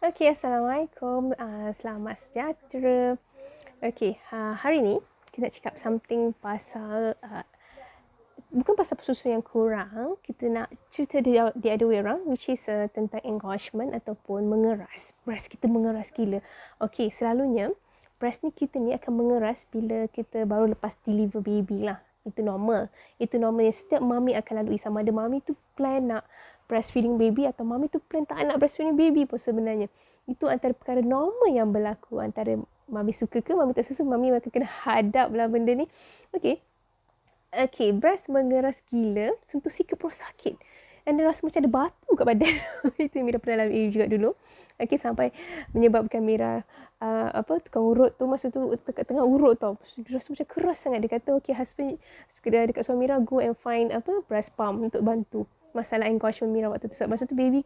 Okey, Assalamualaikum. Selamat sejahtera. Okey, hari ni kita nak cakap something pasal bukan pasal susu yang kurang, kita nak cerita the other way around, which is tentang engorgement ataupun mengeras. Breast kita mengeras gila. Okey, selalunya breast ni kita ni akan mengeras bila kita baru lepas deliver baby lah. Itu normal. Itu normal yang setiap mami akan lalui, sama ada mami tu plan nak breastfeeding baby atau mami tu plan tak nak breastfeeding baby pun sebenarnya. Itu antara perkara normal yang berlaku antara mami suka ke mami tak suka, mami akan kena hadap lah benda ni. Okey. Okey, breast mengeras gila, sentuh sikit pun sakit. And rasa macam ada batu kat badan. Itu yang Mira pernah lalui juga dulu. Okey, sampai menyebabkan Mira tukang urut tu masa tu dekat tengah urut tau. Dia rasa macam keras sangat. Dia kata okey, husband sekedar dekat suami Mira go and find breast pump untuk bantu masalah engorgement Mira waktu tu. Sebab masa tu baby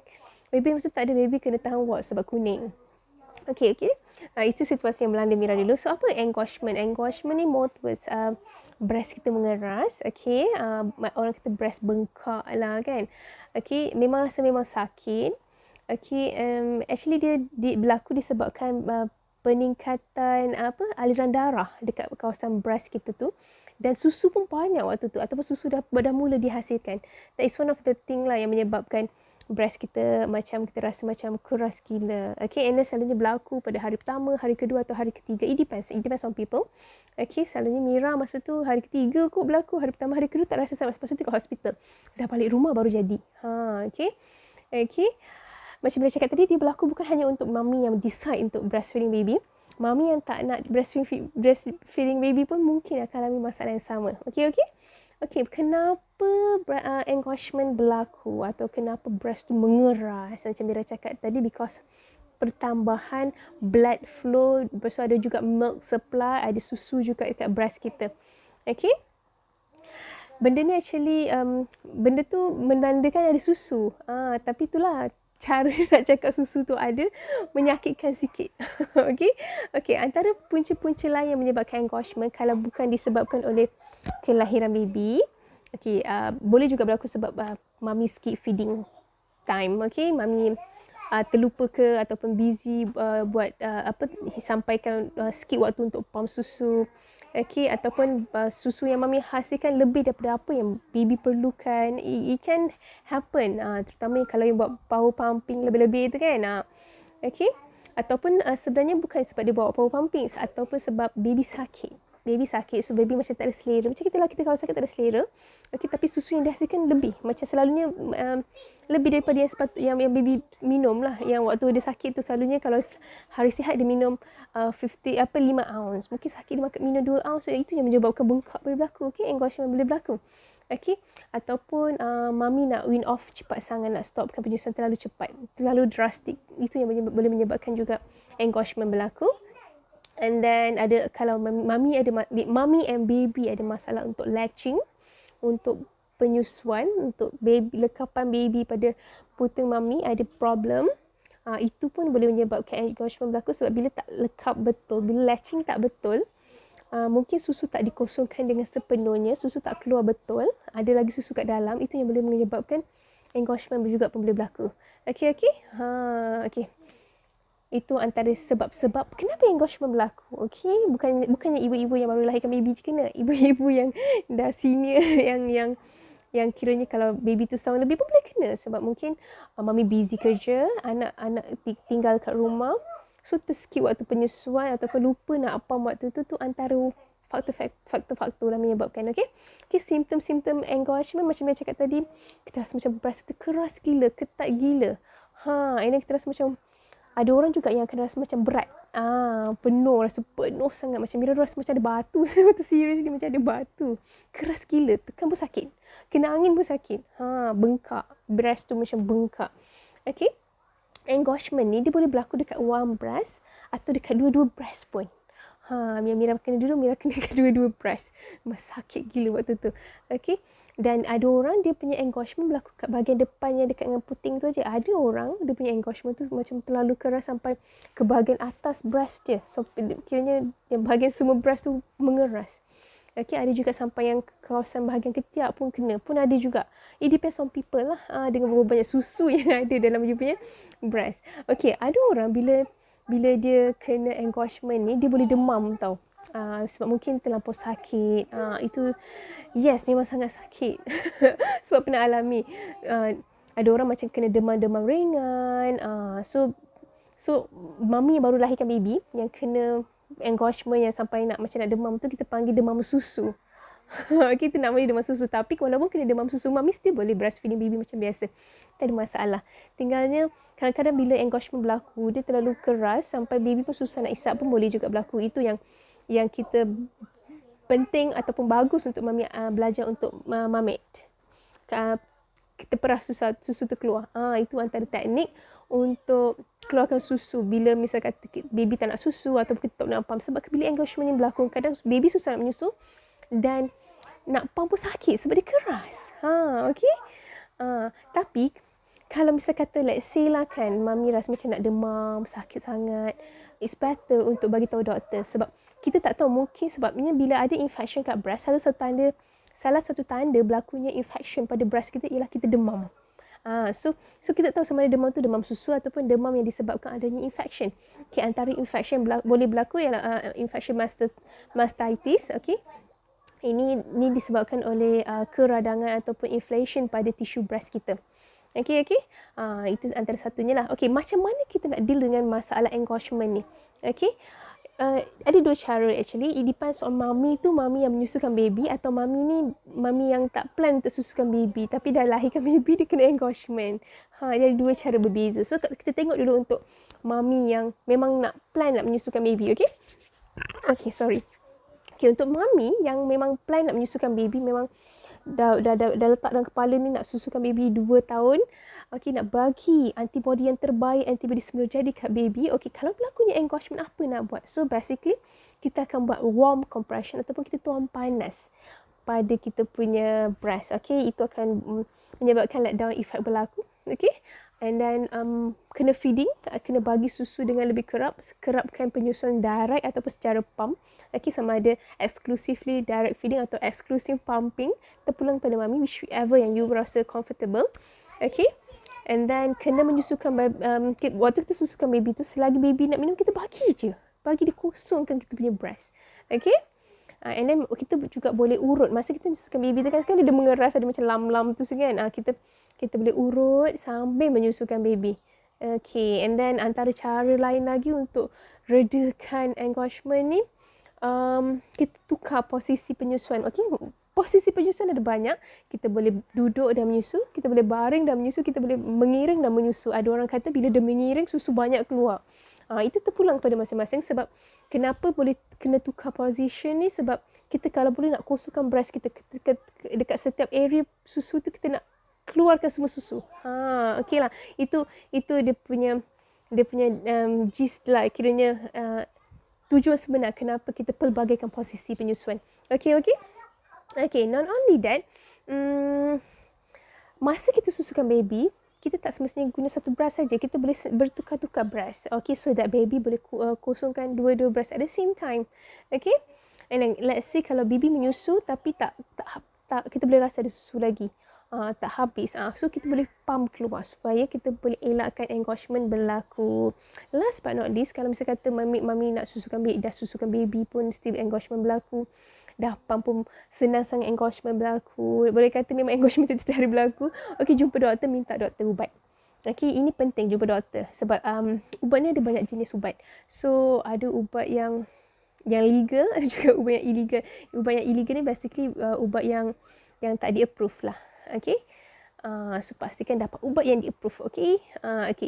masa tu tak ada, baby kena tahan ward sebab kuning. Okey. Itu situasi yang melanda Mira dulu. So apa engorgement? Engorgement ni more towards breast kita mengeras. Okey, orang kata breast bengkak lah kan. Okey, memang sakit. Okey, actually dia berlaku disebabkan peningkatan aliran darah dekat kawasan breast kita tu, dan susu pun banyak waktu tu ataupun susu dah mula dihasilkan. That is one of the thing lah yang menyebabkan breast kita macam kita rasa macam keras gila. Okay, and then selalunya berlaku pada hari pertama, hari kedua atau hari ketiga. It depends on people. Okay, selalunya Mira masa tu hari ketiga kot berlaku. Hari pertama, hari kedua tak rasa sangat. Lepas tu kat hospital. Dah balik rumah baru jadi. Okay. Macam bila cakap tadi, dia berlaku bukan hanya untuk mami yang decide untuk breastfeeding baby. Mami yang tak nak breastfeeding baby pun mungkin akan alami masalah yang sama. Okay, kenapa engorgement berlaku atau kenapa breast tu mengeras? Macam Mira cakap tadi, because pertambahan blood flow, lepas tu ada juga milk supply, ada susu juga dekat breast kita. Okay? Benda ni actually, benda tu menandakan ada susu. Tapi itulah cara nak cakap susu tu ada, menyakitkan sikit. Okay, antara punca-punca lain yang menyebabkan engorgement kalau bukan disebabkan oleh kelahiran baby, okay, boleh juga berlaku sebab mami skip feeding time. Okay, mami terlupa ke ataupun busy buat sampaikan skip waktu untuk pump susu. Okay, ataupun susu yang mami hasilkan lebih daripada apa yang baby perlukan. It can happen, terutama kalau yang buat power pumping lebih-lebih tu kan. Okay, ataupun sebenarnya bukan sebab dia buat power pumping, ataupun sebab baby sakit. So baby macam tak ada selera. Macam kita kalau sakit tak ada selera. Okay, tapi susu yang dihasilkan lebih. Macam selalunya lebih daripada yang baby minum lah. Yang waktu dia sakit tu selalunya kalau hari sihat dia minum 5 ounce. Mungkin sakit dia minum 2 ounce. So itu yang menyebabkan bengkak boleh berlaku. Okay, engorgement boleh berlaku. Okay, ataupun mami nak wean off cepat sangat, nak stopkan penyusuan terlalu cepat, terlalu drastik. Itu yang boleh menyebabkan juga engorgement berlaku. And then ada kalau mami and baby ada masalah untuk latching, untuk penyusuan, untuk lekapan baby pada puting mami ada problem. Itu pun boleh menyebabkan engorgement berlaku sebab bila tak lekap betul, bila latching tak betul, mungkin susu tak dikosongkan dengan sepenuhnya, susu tak keluar betul, ada lagi susu kat dalam, itu yang boleh menyebabkan engorgement juga pun boleh berlaku. Okay. Itu antara sebab-sebab kenapa engorgement berlaku. Okay, bukannya ibu-ibu yang baru lahirkan baby je kena, ibu-ibu yang dah senior yang kiranya kalau baby tu setahun lebih pun boleh kena sebab mungkin mami busy kerja, anak tinggal kat rumah, so terskip waktu penyusuan ataupun lupa nak pump waktu tu antara faktor-faktor lah menyebabkan. Okay, simptom-simptom engorgement macam yang cakap tadi, kita rasa macam breast tu keras gila, ketat gila. Ini kita rasa macam, ada orang juga yang akan rasa macam berat. Rasa penuh sangat. Macam Mira rasa macam ada batu. Saya betul seriously macam ada batu. Keras gila. Tekan pun sakit. Kena angin pun sakit. Bengkak. Breast tu macam bengkak. Okay. Engorgement ni dia boleh berlaku dekat one breast atau dekat dua-dua breast pun. Mira kena dulu, Mira kena dekat dua-dua breast. Sakit gila waktu tu. Okay. Dan ada orang dia punya engorgement berlaku kat bahagian depan yang dekat dengan puting tu aja. Ada orang dia punya engorgement tu macam terlalu keras sampai ke bahagian atas breast dia. So kiranya yang bahagian semua breast tu mengeras. Okay, ada juga sampai yang kawasan bahagian ketiak pun kena. Pun ada juga. It depends on people lah. Dengan berapa banyak susu yang ada dalam you punya breast. Okay, ada orang bila dia kena engorgement ni, dia boleh demam tau. Sebab mungkin terlampau sakit. Itu, yes, memang sangat sakit. Sebab pernah alami. Ada orang macam kena demam-demam ringan. So mami yang baru lahirkan baby yang kena engorgement yang sampai macam nak demam tu, kita panggil demam susu. Kita nak bagi demam susu. Tapi walaupun kena demam susu, mami still boleh breastfeeding baby macam biasa. Tak ada masalah. Tinggalnya kadang-kadang bila engorgement berlaku, dia terlalu keras sampai baby pun susah nak isap pun boleh juga berlaku. Itu yang kita penting ataupun bagus untuk mami belajar untuk mamit. Kita perah susu tu keluar. Itu antara teknik untuk keluarkan susu bila misal kata baby tak nak susu atau kita tak nak pump. Sebab bila engorgement ni berlaku, kadang baby susah nak menyusu dan nak pump pun sakit sebab dia keras. Okay. Tapi kalau misal kata let's say lah kan, mami rasa macam nak demam, sakit sangat, it's better untuk bagi tahu doktor. Sebab kita tak tahu, mungkin sebabnya bila ada infection kat breast, salah satu tanda berlakunya infection pada breast kita ialah kita demam. So kita tahu sama ada demam tu demam susu ataupun demam yang disebabkan adanya infection. Okay, antara infection boleh berlaku ialah infection mastitis. Okay. Ini disebabkan oleh keradangan ataupun inflation pada tisu breast kita. Okay. Itu antara satunya lah. Okay, macam mana kita nak deal dengan masalah engorgement ni? Okay. Ada dua cara actually. It depends on mami yang menyusukan baby atau mami yang tak plan untuk susukan baby tapi dah lahirkan baby dia kena engorgement. Dia ada dua cara berbeza. So kita tengok dulu untuk mami yang memang nak plan nak menyusukan baby. Okay, sorry. Okay, untuk mami yang memang plan nak menyusukan baby, memang dah letak dalam kepala ni nak susukan baby 2 tahun. Okay, nak bagi antibody yang terbaik, antibody sebelum jadi kat baby. Okay, kalau berlakunya engorgement, apa nak buat? So basically, kita akan buat warm compression ataupun kita tuang panas pada kita punya breast. Okay, itu akan menyebabkan letdown effect berlaku. Okay, and then kena feeding, kena bagi susu dengan lebih kerapkan penyusuan direct ataupun secara pump. Okay, sama ada exclusively direct feeding atau exclusive pumping, terpulang pada mami, whichever yang you rasa comfortable. Okay, and then kena menyusukan waktu kita susukan baby tu, selagi baby nak minum, kita bagi je, bagi dia kosongkan kita punya breast. Okay, and then kita juga boleh urut masa kita menyusukan baby tu kan, sekarang dia mengeras, ada macam lam-lam tu kan. Kita boleh urut sambil menyusukan baby. Okay, and then antara cara lain lagi untuk redakan engorgement ni, kita tukar posisi penyusuan. Okay, posisi penyusuan ada banyak. Kita boleh duduk dan menyusu, kita boleh baring dan menyusu, kita boleh mengiring dan menyusu. Ada orang kata bila dia mengiring, susu banyak keluar. Itu terpulang pada masing-masing. Sebab kenapa boleh kena tukar position ni, sebab kita kalau boleh nak kosongkan breast kita dekat setiap area susu tu, kita nak keluarkan semua susu. Okay lah. Itu dia punya gist lah, kiranya tujuan sebenar kenapa kita pelbagaikan posisi penyusuan. Okay, not only that, masa kita susukan baby, kita tak semestinya guna satu breast saja. Kita boleh bertukar-tukar breast. Okay, so that baby boleh kosongkan dua-dua breast at the same time. Okay, and then let's say kalau baby menyusu tapi tak kita boleh rasa ada susu lagi. Tak habis. So kita boleh pump keluar supaya kita boleh elakkan engorgement berlaku. Last but not least, kalau misalnya kata mami nak susukan baby pun still engorgement berlaku. Dah pump pun senang sangat engorgement berlaku. Boleh kata memang engorgement tu tiap hari berlaku. Okay, jumpa doktor, minta doktor ubat. Okay, ini penting jumpa doktor. Sebab ubat ni ada banyak jenis ubat. So ada ubat yang legal, ada juga ubat yang illegal. Ubat yang illegal ni basically ubat yang tak di-approve lah. Okay, so pastikan dapat ubat yang di-approve. Okay,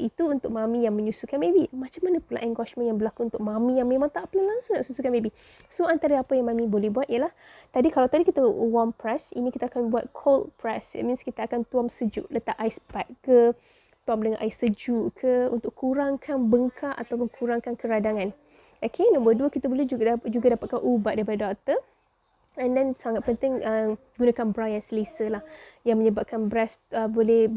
itu untuk mami yang menyusukan baby. Macam mana pula engorgement yang berlaku untuk mami yang memang tak plan langsung nak susukan baby? So antara apa yang mami boleh buat ialah, kalau tadi kita warm press, ini kita akan buat cold press. It means kita akan tuam sejuk, letak ice pack ke, tuam dengan air sejuk ke, untuk kurangkan bengkak ataupun kurangkan keradangan. Okay, nombor 2, kita boleh juga dapatkan ubat daripada doktor. And then sangat penting gunakan bra yang selesa lah, yang menyebabkan breast boleh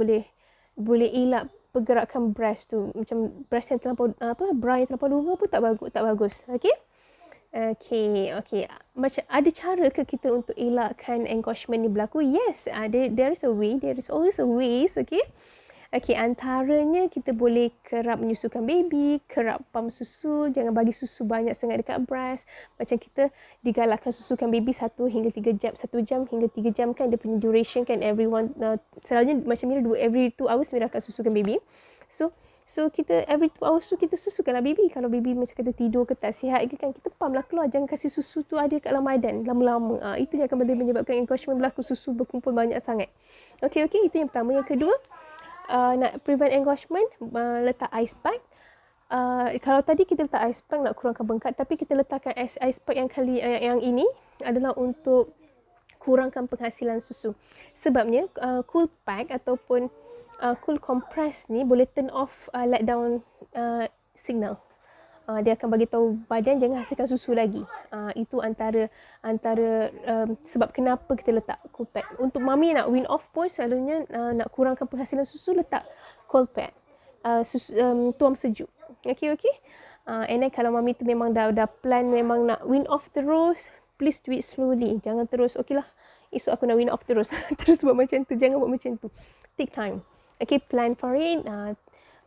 elak pergerakan breast tu. Macam breast yang terlampau bra yang terlampau luar pun tak bagus. Okay, Okay. Macam ada cara ke kita untuk elakkan engorgement ni berlaku? Yes, there is a way. There is always a ways, okay? Okay, antaranya kita boleh kerap menyusukan baby, kerap pump susu, jangan bagi susu banyak sangat dekat breast. Macam kita digalakkan susukan baby 1 hingga 3 jam, 1 jam hingga 3 jam kan dia punya duration kan, everyone selalunya macam Mira every 2 hours Mira akan susukan baby. So kita every 2 hours tu kita susukanlah baby. Kalau baby macam kata tidur ke tak sihat ke kan, kita pump lah keluar. Jangan kasih susu tu ada kat dalam badan lama-lama. Itu yang akan menyebabkan engorgement berlaku, susu berkumpul banyak sangat. Okay, itu yang pertama. Yang kedua, nak prevent engorgement, letak ice pack. Kalau tadi kita letak ice pack nak kurangkan bengkak, tapi kita letakkan ice pack yang ini adalah untuk kurangkan penghasilan susu. Sebabnya cool pack ataupun cool compress ni boleh turn off let down signal. Dia akan bagi tahu badan jangan hasilkan susu lagi. Itu antara sebab kenapa kita letak cool pack. Untuk mami nak wean off pun selalunya nak kurangkan penghasilan susu, letak cold pack. Tuam sejuk. Okay. And then kalau mami tu memang dah plan memang nak wean off terus, please do it slowly. Jangan terus, okay lah, esok aku nak wean off terus. Terus buat macam tu. Jangan buat macam tu. Take time. Okay, plan for it.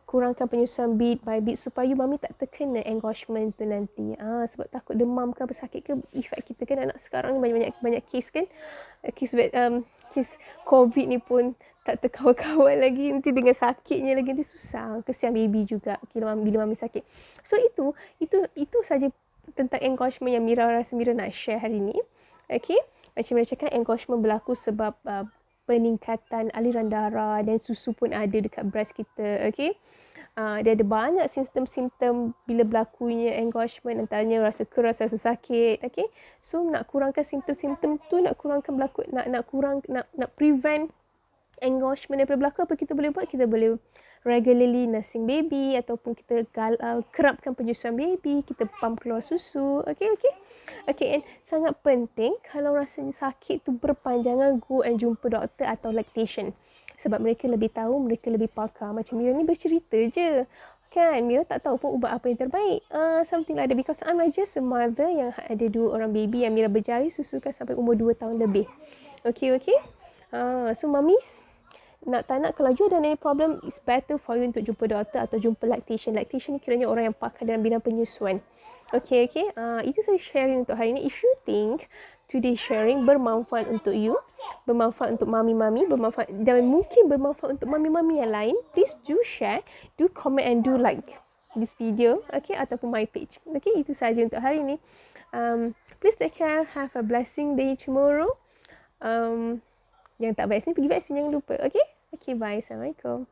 Kurangkan penyusuan bit by bit supaya mami tak terkena engorgement tu nanti. Sebab takut demam ke apa sakit ke, efek kita kan anak sekarang ni banyak kes kan. Kes COVID ni pun tak terkawal-kawal lagi. Nanti dengan sakitnya lagi nanti susah. Kesian baby juga bila mami sakit. So itu saja tentang engorgement yang Mira rasa Mira nak share hari ni. Okay. Macam Mira cakap, engorgement berlaku sebab peningkatan aliran darah dan susu pun ada dekat breast kita. Okay. Dia ada banyak simptom-simptom bila berlakunya engorgement, antaranya rasa keras, rasa sakit. Okay. So nak kurangkan simptom-simptom tu, nak prevent engorgement daripada berlaku, apa kita boleh buat? Kita boleh regularly nursing baby ataupun kita kerapkan penyusuan baby, kita pump keluar susu. Okay, and sangat penting kalau rasanya sakit tu berpanjangan, go and jumpa doktor atau lactation. Sebab mereka lebih tahu, mereka lebih pakar. Macam Mira ni bercerita je. Kan, Mira tak tahu pun ubat apa yang terbaik. Something like that. Because I'm just a mother yang ada 2 orang baby yang Mira berjaya susukan sampai umur 2 tahun lebih. Okay. So, mamis, tak nak kalau you ada any problem, it's better for you untuk jumpa doktor atau jumpa lactation. Lactation ni kiranya orang yang pakar dalam bidang penyusuan. Okay. Itu saya sharing untuk hari ni. If you think today sharing bermanfaat untuk you, bermanfaat untuk mami-mami, dan mungkin bermanfaat untuk mami-mami yang lain, please do share, do comment and do like this video, okay, ataupun my page. Okay, itu sahaja untuk hari ni. Please take care, have a blessing day tomorrow. Yang tak vaksin, pergi vaksin, jangan lupa. Okay, bye. Assalamualaikum.